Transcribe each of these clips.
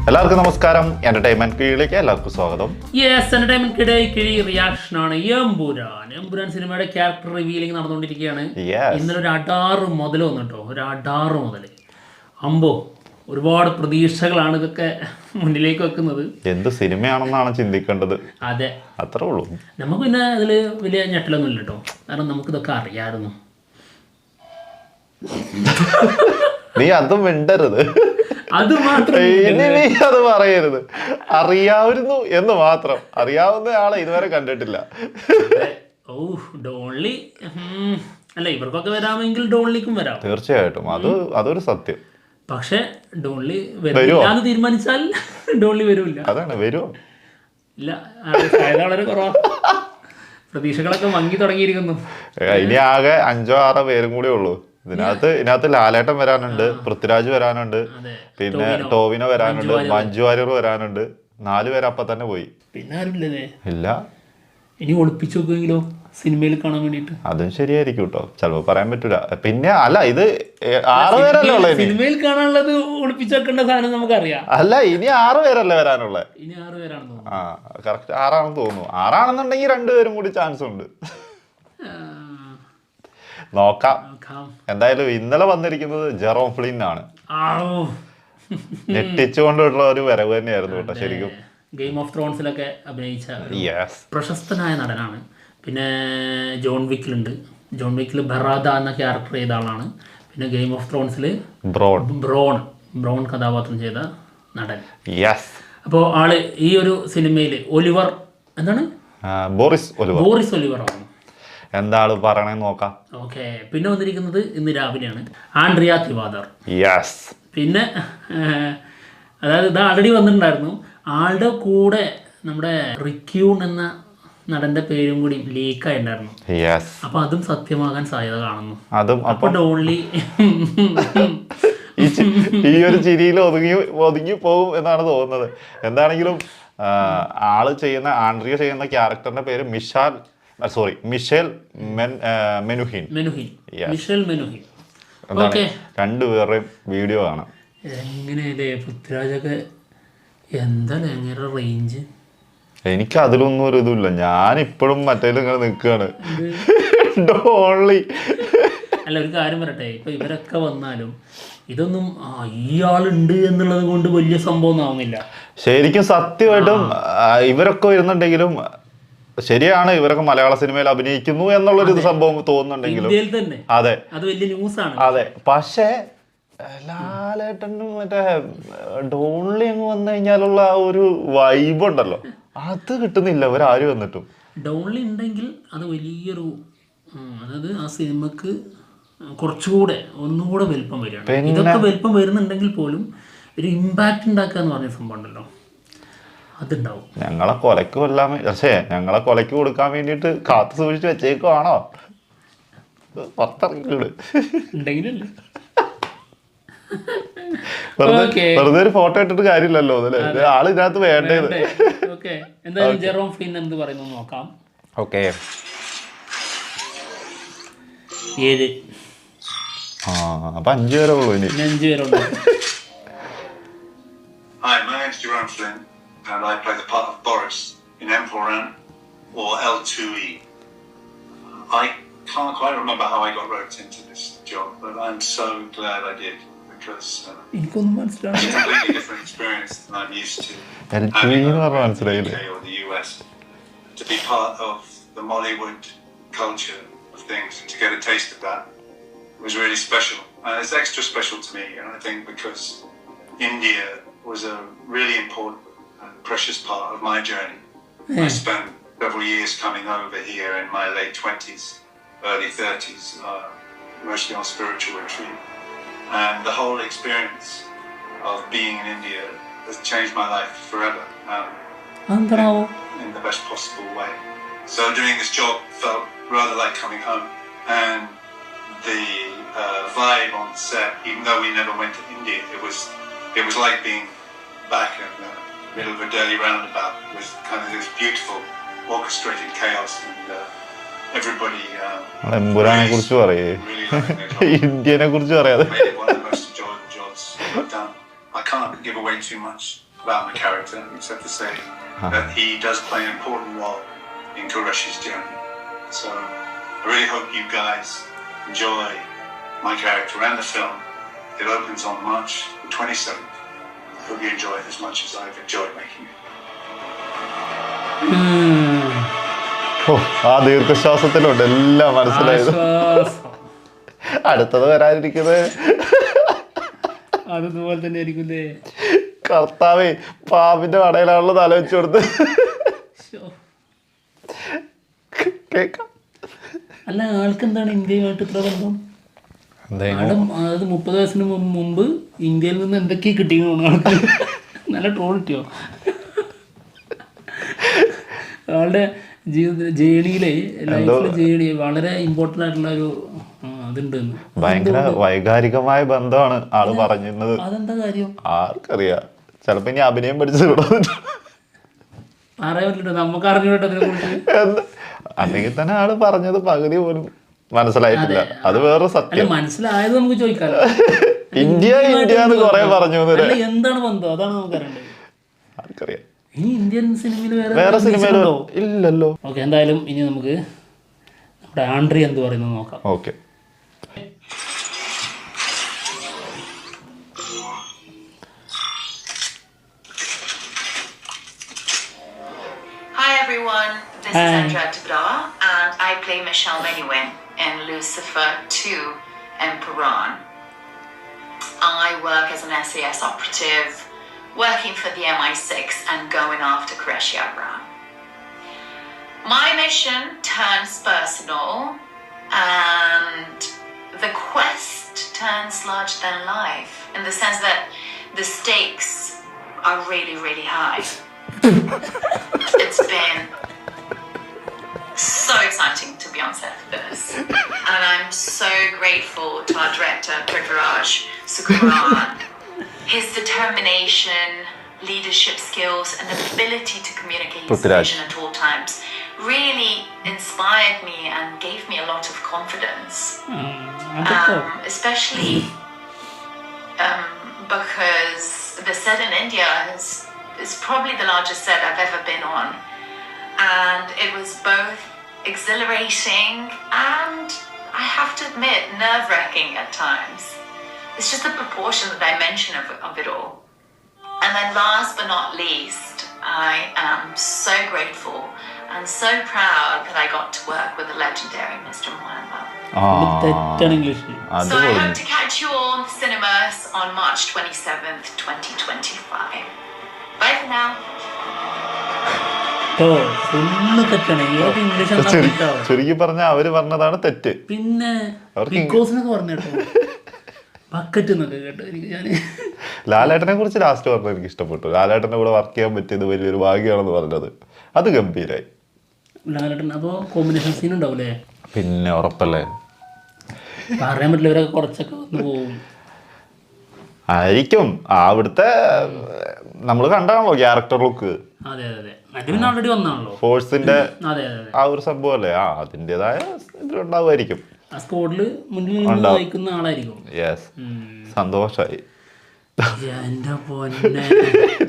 എല്ലാവർക്കും നമസ്കാരം. എന്റർടൈൻമെന്റ് കീഴിലേക്ക് എല്ലാവർക്കും സ്വാഗതം. എന്റർടൈൻമെന്റ് കിഴി റിയാക്ഷൻ ആണ്. എമ്പുരാൻ സിനിമയുടെ ക്യാരക്ടർ റിവീലിംഗ് നടന്നുകൊണ്ടിരിക്കുകയാണ്. ഇന്നലെ ഒരു അടാറ് മുതൽ വന്നിട്ടോ, ഒരു അടാറ് മുതൽ അമ്പോ ഒരുപാട് പ്രതീക്ഷകളാണ് ഇതൊക്കെ മുന്നിലേക്ക് വെക്കുന്നത്. എന്ത് സിനിമയാണെന്നാണ് ചിന്തിക്കേണ്ടത്. അതെ, അത്രേ ഉള്ളൂ. നമുക്ക് പിന്നെ അതിൽ വലിയ ഞെട്ടലൊന്നും ഇല്ല കേട്ടോ, കാരണം നമുക്കിതൊക്കെ അറിയാമായിരുന്നു. നീ അതും മിണ്ടരുത്, അത് മാത്രം നീ അത് പറയരുത്. അറിയാവുന്നു എന്ന് മാത്രം. അറിയാവുന്ന ആളെ ഇതുവരെ കണ്ടിട്ടില്ല. ഓ ഡോൺലി അല്ല, ഇവർക്കൊക്കെ വരാമെങ്കിൽ ഡോൺലിക്കും വരാം തീർച്ചയായിട്ടും. അതൊരു സത്യം. പക്ഷെ ഡോൺലി വരില്ലാന്ന് തീരുമാനിച്ചാൽ ഡോൺലി വരൂല്ല. അതാണ്, വരുമോ ഇല്ല, വളരെ കുറവാണ്. പ്രതീക്ഷകളൊക്കെ മങ്ങി തുടങ്ങിയിരിക്കുന്നു. ഇനി ആകെ 5-6 പേരും കൂടെ ഉള്ളൂ ഇതിനകത്ത്. ലാലേട്ടൻ വരാനുണ്ട്, പൃഥ്വിരാജ് വരാനുണ്ട്, പിന്നെ ടോവിനോ വരാനുണ്ട്, മഞ്ജു വാര്യർ വരാനുണ്ട്. 4 പേര് അപ്പൊ തന്നെ പോയി. പിന്നെ ആരുമില്ലേ? ഇല്ല. ഇനി ഒളിപ്പിച്ചു നോക്കുമെങ്കിലോ സിനിമയിൽ കാണാൻ വേണ്ടിട്ട്? അതും ശരിയായിരിക്കും കേട്ടോ, ചിലപ്പോ പറയാൻ പറ്റൂല. പിന്നെ അല്ല, ഇത് 6 പേരല്ലേ ഉള്ളത്. സിനിമയിൽ കാണാനുള്ളത് ഒളിപ്പിച്ചു വെക്കേണ്ട സാധനം നമുക്കറിയാം. അല്ല, ഇനി 6 പേരല്ലേ വരാനുള്ളത്. ഇനി 6 പേരാണെന്ന് തോന്നുന്നു. ആ കറക്റ്റ് 6 ആണെന്ന് തോന്നുന്നു. 6 ആണെന്നുണ്ടെങ്കിൽ 2 പേരും കൂടി ചാൻസ് ഉണ്ട്. നോക്കാം. എന്തായാലും ഇന്നലെ വന്നിരിക്കുന്നത് ജെറോം ഫ്ലിൻ ആണ്. ഞെട്ടിച്ചുകൊണ്ടുള്ള ഒരു വരവ് തന്നെയായിരുന്നു കേട്ടോ. ശരിക്കും ഗെയിം ഓഫ് ത്രോൺസിലൊക്കെ അഭിനയിച്ച പ്രശസ്തനായ നടനാണ്. പിന്നെ ജോൺ വിക്കിലുണ്ട്. ജോൺ വിക്കിൽ ബറാദ എന്ന ക്യാരക്ടർ ചെയ്ത ആളാണ്. പിന്നെ ഗെയിം ഓഫ് ത്രോൺസിൽ ബ്രോൺ കഥാപാത്രം ചെയ്ത നടൻ. അപ്പോൾ ആള് ഈ ഒരു സിനിമയിൽ ഒലിവർ എന്താണ്, ബോറിസ് ഒലിവർ ആണ്. എന്താണ് പറയണെന്ന് നോക്കാം. ഓക്കെ, പിന്നെ വന്നിരിക്കുന്നത് ഇന്ന് രാവിലെയാണ് ആൻഡ്രിയ തിവാദർ. പിന്നെ അതായത് ഇത് ആൾറെഡി വന്നിട്ടുണ്ടായിരുന്നു. ആളുടെ കൂടെ നമ്മുടെ റിക്യൂൺ എന്ന നടന്റെ പേരും കൂടി ലീക്കായി ഉണ്ടായിരുന്നു. അപ്പൊ അതും സത്യമാകാൻ സാധ്യത കാണുന്നു. അപ്പൊ ഓൺലി ഈ ഒരു ചിരിയിൽ ഒതുങ്ങി പോകും എന്നാണ് തോന്നുന്നത്. എന്താണെങ്കിലും ആൻഡ്രിയ ചെയ്യുന്ന ക്യാരക്ടറിന്റെ പേര് മിഷേൽ മെനുഹിൻ. രണ്ടുപേരുടെയും വീഡിയോ കാണാം. എങ്ങനെയല്ലേ പൃഥ്വിരാജൊക്കെ, എന്താ എങ്ങനെ റേഞ്ച്? എനിക്ക് അതിലൊന്നും ഒരു ഇതുമില്ല. ഞാൻ ഇപ്പോഴും മറ്റേലും ഇങ്ങനെ നിൽക്കുകയാണ്. ഓൺലി അല്ല, ഒരു കാര്യം പറയട്ടെ, ഇപ്പൊ ഇവരൊക്കെ വന്നാലും ഇതൊന്നും ഇയാളുണ്ട് എന്നുള്ളത് കൊണ്ട് വലിയ സംഭവം ഒന്നും ആവുന്നില്ല. ശരിക്കും സത്യമായിട്ടും ഇവരൊക്കെ വരുന്നുണ്ടെങ്കിലും ശരിയാണ്, ഇവരൊക്കെ മലയാള സിനിമയിൽ അഭിനയിക്കുന്നു എന്നുള്ളൊരു സംഭവം തോന്നുന്നുണ്ടെങ്കിലും അതെ, അത് വലിയ ന്യൂസാണ്. അതെ. പക്ഷേ ലാലേട്ടനും മറ്റേ ഡോൺലി അങ്ങ് വന്നു കഴിഞ്ഞാലുള്ള ആ ഒരു വൈബ് ഉണ്ടല്ലോ, അത് കിട്ടുന്നില്ല ഇവരാരും വന്നിട്ടും. ഡോൺലി ഉണ്ടെങ്കിൽ അത് വലിയൊരു, അതായത് ആ സിനിമക്ക് കുറച്ചുകൂടെ ഒന്നുകൂടെ വലിപ്പം വരികയാണ്. ഇതൊക്കെ വലിപ്പം വരുന്നുണ്ടെങ്കിൽ പോലും ഒരു ഇമ്പാക്ട് ഉണ്ടാക്കുക എന്ന് പറഞ്ഞ സംഭവം ഉണ്ടല്ലോ, അതുണ്ടാവും. ഞങ്ങളെ കൊലക്ക് കൊല്ലാൻ, ഞങ്ങളെ കൊലക്ക് കൊടുക്കാൻ വേണ്ടിട്ട് കാത്തു സൂക്ഷിച്ച് വെച്ചേക്കുവാണോ? പുറത്തിറങ്ങിക്കൂട് ഉണ്ടെങ്കിലല്ലേ. വെറുതെ ഒരു ഫോട്ടോ ഇട്ടിട്ട് കാര്യമില്ലല്ലോ, അതല്ലേ ആള് ഇതിനകത്ത് വേണ്ടത്. എന്തായാലും ജെറോം ഫ്ലിൻ എന്ത് പറയുന്നു നോക്കാം. ഓക്കെ, 7. അപ്പൊ 5 പേരേ ഉള്ളൂ. ഇനി 5 പേരുണ്ട്. Hi, my name's Jerome Flynn, and I play the part of Boris in M4N, or L2E. I can't quite remember how I got roped into this job, but I'm so glad I did, because it's a completely different experience than I'm used to having in the UK or the US. To be part of the Mollywood culture of things and to get a taste of that was really special. And it's extra special to me, and I think because India was a really important and precious part of my journey. I spent several years coming over here in my late 20s, early 30s, mostly on spiritual retreat. And the whole experience of being in India has changed my life forever, in the best possible way. So doing this job felt rather like coming home. And the vibe on set, even though we never went to India, it was like being back in the middle of a Delhi roundabout with kind of this beautiful orchestrated chaos and everybody എമ്പുരാനെ കുറിച്ച് പറയേ, ഇന്ത്യനെ കുറിച്ച് പറയാതെ. I can't give away too much. about my character, except to say that he does play an important role in Qureshi's journey. So I really hope you guys enjoy my character and the film. It opens on March 27th. I hope you enjoy it as much as I've enjoyed making it. ആ ദീർഘശ്വാസത്തിലുണ്ട് എല്ലാം മനസ്സിലായത്. അടുത്തത് വരാനിരിക്കുന്നത് അതുപോലെ തന്നെ ആയിരിക്കില്ലേ. കർത്താവേ, പാമ്പിന്റെ കടയിലാണല്ലോ ആലോചിച്ചു കൊടുത്ത്. കേക്കാം. അല്ല, ആൾക്ക് എന്താണ് ഇന്ത്യയുമായിട്ട് ഇത്ര ബന്ധം? അതായത് 30 വയസ്സിന് മുമ്പ് ഇന്ത്യയിൽ നിന്ന് എന്തൊക്കെയാ കിട്ടിയെന്ന് ആൾക്ക് നല്ല ട്രോൾ കിട്ടിയോ? ആളുടെ ജേണിയിലെ ലൈഫിലെ ജേണി വളരെ ഇമ്പോർട്ടൻ്റ് ആയിട്ടുള്ള ഒരു അതുണ്ട്. ഭയങ്കര വൈകാരികമായ ബന്ധമാണ് ആള് പറഞ്ഞിരുന്നത്. അതെന്താ കാര്യം ആർക്കറിയാം. ചിലപ്പോ ഇനി അഭിനയം പഠിച്ചത് പറയാൻ പറ്റില്ല, നമുക്ക് അറിഞ്ഞുകൂട്ടോ അതിനെ കുറിച്ച്. അല്ലെങ്കിൽ തന്നെ ആള് പറഞ്ഞത് പകുതി പോലും മനസ്സിലായിട്ടില്ല. അത് വേറെ സത്യം. മനസ്സിലായത് നമുക്ക് ചോദിക്കാലോ. ഇന്ത്യ ഇന്ത്യ എന്ന് കുറെ പറഞ്ഞു. എന്താണ് ബന്ധം? അതാണ് നമുക്ക് അറിയേണ്ടത്. ആർക്കറിയാം. ഇനി ഇന്ത്യൻ സിനിമയിൽ വേറെ സിനിമയിലോ ഇല്ലല്ലോ. ഓക്കെ, എന്തായാലും ഇനി നമുക്ക് നമ്മുടെ ആൻഡ്രിയ എന്ത് പറയുന്നത് നോക്കാം. Okay. Hi everyone, this is Andrea Dubrow and I play Michelle Menuhin in Lucifer 2 Emperor. I work as an SAS operative, working for the MI6 and going after Qureshi Abram. My mission turns personal and the quest turns larger than life, in the sense that the stakes are really, really high. It's been so exciting to be on set for this, and I'm so grateful to our director Prithviraj Sukumaran. His determination, leadership skills, and ability to communicate his vision at all times really inspired me and gave me a lot of confidence. Especially because the set in India is probably the largest set I've ever been on, and it was both exhilarating and, I have to admit, nerve-wracking at times. It's just the proportion, the dimension of it all. And then last but not least, I am so grateful and so proud that I got to work with the legendary Mr. Mohan Babu. So I hope to catch you all in the cinemas on March 27th, 2025. Bye for now. ചുരുക്കി പറഞ്ഞ അവര് പറഞ്ഞതാണ് തെറ്റ്. പിന്നെ ലാലേട്ടനെ കുറിച്ച് last പറഞ്ഞത് എനിക്ക് ഇഷ്ടപ്പെട്ടു. ലാലേട്ടന്റെ കൂടെ വർക്ക് ചെയ്യാൻ പറ്റിയത് വലിയൊരു ഭാഗ്യമാണെന്ന് പറഞ്ഞത് അത് ഗംഭീരായി. ലാലേട്ടൻ അപ്പോ കോമ്പിനേഷൻ സീൻ ഉണ്ടാവൂലേ? പിന്നെ ഉറപ്പല്ലേ, പറയാൻ പറ്റില്ല, ഇവരൊക്കെ കുറച്ചൊക്കെ വന്ന് പോവും ആയിരിക്കും. അവിടുത്തെ നമ്മൾ കണ്ടാണല്ലോ ക്യാരക്ടർ ലുക്ക്. അതെ അതെ, അത് പിന്നെ ഓൾറെഡി വന്നാണല്ലോ ഫോഴ്സിന്റെ അതെ ആ ഒരു സംഭവം അല്ലേ, അതിൻ്റെതായ ഇതിലുണ്ടാവുമായിരിക്കും. ആ സ്പോട്ടില് മുന്നിൽ നയിക്കുന്ന ആളായിരിക്കും. യെസ്, സന്തോഷായി.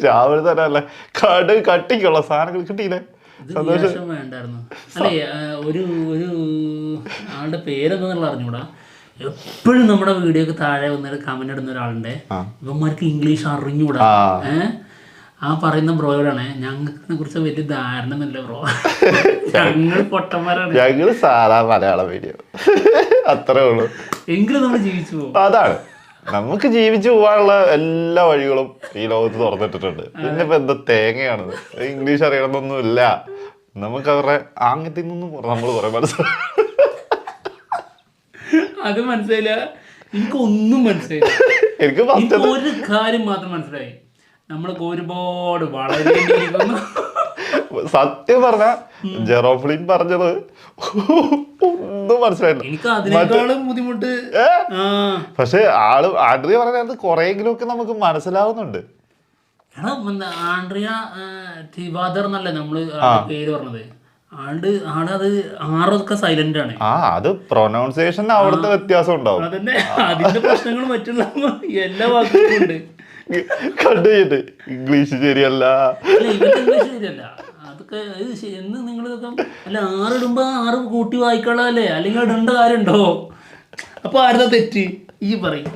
രാവിലെ തന്നെ അല്ലേ കട്ടിക്കുള്ള സാധനങ്ങൾ കിട്ടിയില്ലേ? സന്തോഷം വേണ്ടായിരുന്നു. അല്ലേ, ഒരു ആളുടെ പേരെന്താന്നുള്ള അറിഞ്ഞൂടാ. എപ്പോഴും നമ്മുടെ വീഡിയോക്ക് താഴെ വന്നിട്ട് കമന്റ് ഇടുന്ന ഒരാളുണ്ട്, ഇവന്മാർക്ക് ഇംഗ്ലീഷ് അറിഞ്ഞൂടാ. ആ പറയുന്ന ബ്രോയോടാണ്, ഞങ്ങൾക്ക് കുറിച്ച് വലിയ ധാരണ ഒന്നുമില്ല ബ്രോ, ഞങ്ങൾ പൊട്ടന്മാരാണ്, ഞങ്ങൾ സാധാ മലയാളം വീഡിയോ അത്രേ ഉള്ളൂ. എങ്കിലും നമ്മൾ ജീവിച്ചു പോകും. അതാണ്, നമുക്ക് ജീവിച്ചു പോകാനുള്ള എല്ലാ വഴികളും ഈ ലോകത്ത് തുറന്നിട്ടിട്ടുണ്ട്. പിന്നെ ഇപ്പൊ എന്താ തേങ്ങയാണത്, ഇംഗ്ലീഷ് അറിയണമെന്നൊന്നും ഇല്ല. നമുക്ക് അവരുടെ ആംഗ്യത്തിൽ നിന്നും നമ്മൾ കുറെ മനസ്സിലായി. അത് മനസ്സിലായില്ല, എനിക്കൊന്നും മനസ്സിലായില്ല. എനിക്ക് ഒരു കാര്യം മാത്രം മനസ്സിലായി, നമ്മളൊക്കെ ഒരുപാട് വളരെ സത്യം പറഞ്ഞ ജെറോഫ്ലിൻ പറഞ്ഞത് ഒന്നും മനസ്സിലായില്ല. എനിക്ക് അതിനേക്കാളും ബുദ്ധിമുട്ട്. പക്ഷെ ആൻഡ്രിയ പറഞ്ഞത് കൊറേയെങ്കിലും ഒക്കെ നമുക്ക് മനസ്സിലാവുന്നുണ്ട്. ആൻഡ്രിയ തിവാദർ എന്നല്ലേ നമ്മള് പേര് പറഞ്ഞത്. ആളത് ആറൊക്കെ സൈലന്റ് ആണ്. അത് പ്രൊനൗൺസിയേഷൻ അവിടുത്തെ വ്യത്യാസം ഉണ്ടാവും. അതന്നെ, അതിന്റെ പ്രശ്നങ്ങൾ മറ്റുള്ള എല്ലാ വാക്കുകളും ഉണ്ട്. കണ്ടു കഴിഞ്ഞിട്ട് ഇംഗ്ലീഷ് ശരിയല്ല. അല്ല ഇവന്റെ ഇംഗ്ലീഷ് ശരിയല്ല. അതൊക്കെ എന്ന് നിങ്ങളിതൊക്കെ അല്ല 6 ഇടുമ്പോ 6 കൂട്ടി വായിക്കാനുള്ളതല്ലേ, അല്ലെങ്കിൽ ഇടേണ്ട കാര്യമുണ്ടോ? അപ്പൊ ആരുടെ തെറ്റ് ഈ പറയും?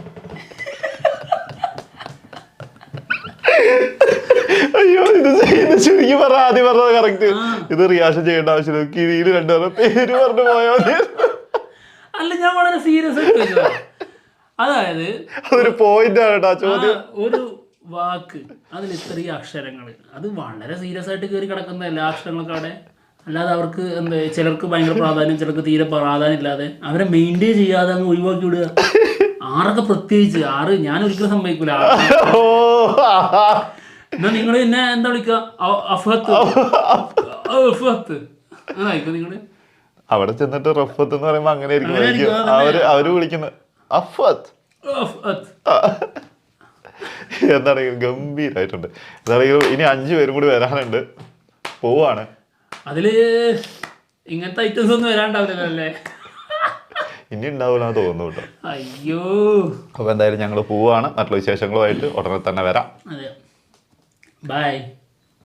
അയ്യോ ഇത് ശരിക്കും പറഞ്ഞ ആദ്യം പറഞ്ഞത് കറക്റ്റ്. ഇത് റിയാക്ഷൻ ചെയ്യേണ്ട ആവശ്യമില്ല. കിഴിയിൽ 2 പേര് പറഞ്ഞു പോയാൽ മതി. അല്ല ഞാൻ വളരെ സീരിയസ് ആയിട്ട് ചോദിച്ചതാ. അതായത് അതൊരു പോയിന്റ് ആണ് കേട്ടോ ചോദ്യം. ഒരു വാക്ക് അതിൽ ഇത്രയും അക്ഷരങ്ങൾ, അത് വളരെ സീരിയസ് ആയിട്ട് കയറി കിടക്കുന്ന എല്ലാ അക്ഷരങ്ങളൊക്കെ അവിടെ. അല്ലാതെ അവർക്ക് എന്താ ചിലർക്ക് ഭയങ്കര പ്രാധാന്യം, ചിലർക്ക് തീരെ പ്രാധാന്യം ഇല്ലാതെ അവരെ മെയിൻറ്റെയിൻ ചെയ്യാതെ അങ്ങ് ഒഴിവാക്കി വിടുക. 6 പ്രത്യേകിച്ച് 6 ഞാൻ ഒരിക്കലും സമ്മതിക്കൂല. എന്നാ നിങ്ങൾ എന്നെ എന്താ വിളിക്കുക? അഫത്ത് അതായിരിക്കും നിങ്ങള് അവിടെ ചെന്നിട്ട് റഫത്ത് എന്ന് പറയുമ്പോ അങ്ങനെ അവര് വിളിക്കുന്നത് അഫത്ത് എന്താണെങ്കിലും ഗംഭീരായിട്ടുണ്ട്. എന്താണെങ്കിലും ഇനി 5 പേരും കൂടി വരാനുണ്ട്, പോവാണ്. അതില് ഇങ്ങനത്തെ ഐറ്റംസ് ഒന്നും വരാണ്ടാവില്ലല്ലേ? ഇനി ഉണ്ടാവില്ല തോന്നുന്നു കേട്ടോ. അയ്യോ. അപ്പൊ എന്തായാലും ഞങ്ങൾ പോവാണ്. മറ്റുള്ള വിശേഷങ്ങളുമായിട്ട് ഉടനെ തന്നെ വരാം. അതെ, ബൈ.